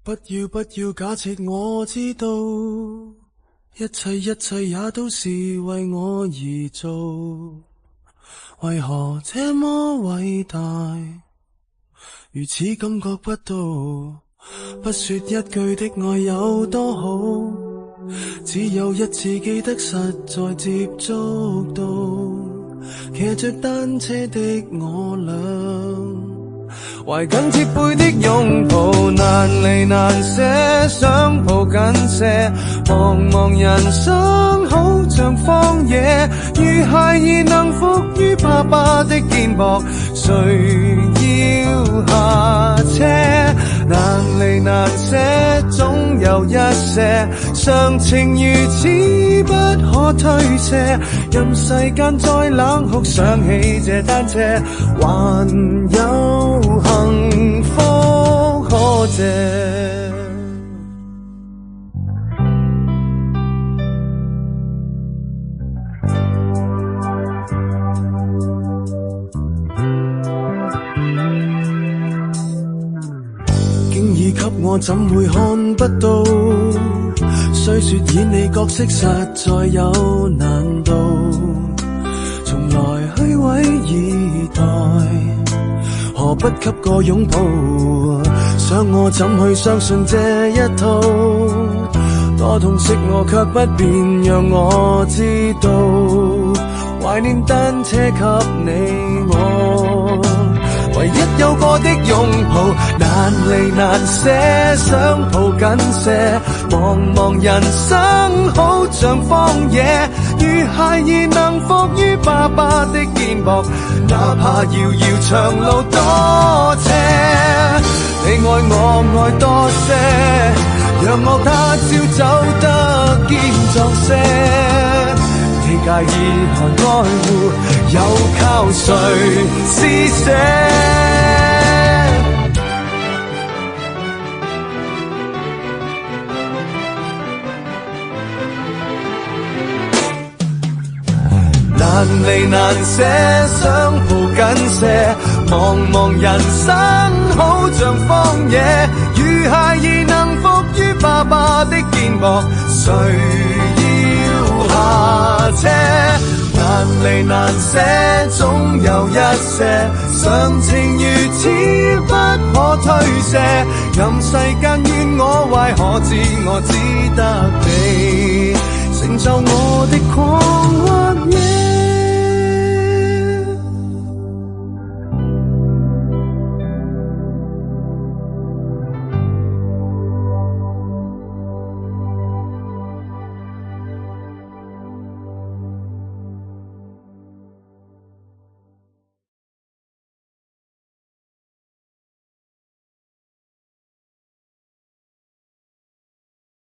不要假設我知道，一切也都是為我而做，為何這麼偉大，如此感覺不到，不說一句的愛有多好，只有一次記得實在接觸到，騎着單車的我倆，懷緊貼背的擁抱，難離難捨，想抱緊些。茫茫人生好像荒野，如孩兒能伏於爸爸的肩膊，誰要下車？難離難捨，總有一些常情如此不可推卸。任世間再冷酷，想起這單車，還有幸福可借。經已給我怎會看不到，雖說演你角色實在有難度，從來虛偽以待，何不給個擁抱？想我怎去相信這一套？多痛惜我卻不便讓我知道，懷念單車給你我，唯一有過的擁抱，難離難捨，想抱緊些。茫茫人生好像荒野，如孩兒能伏於爸爸的肩膊，哪怕遙遙長路多斜。你愛我愛多些，讓我他朝走得堅壯些。你介意還愛護，又靠誰施捨？難離難捨，想抱緊些。茫茫人生好像荒野，如孩兒能伏於爸爸的肩膊，誰要下車？難離難捨，總有一些常情如此不可推卸。任世間怨我壞，可知我只得你成就我的狂。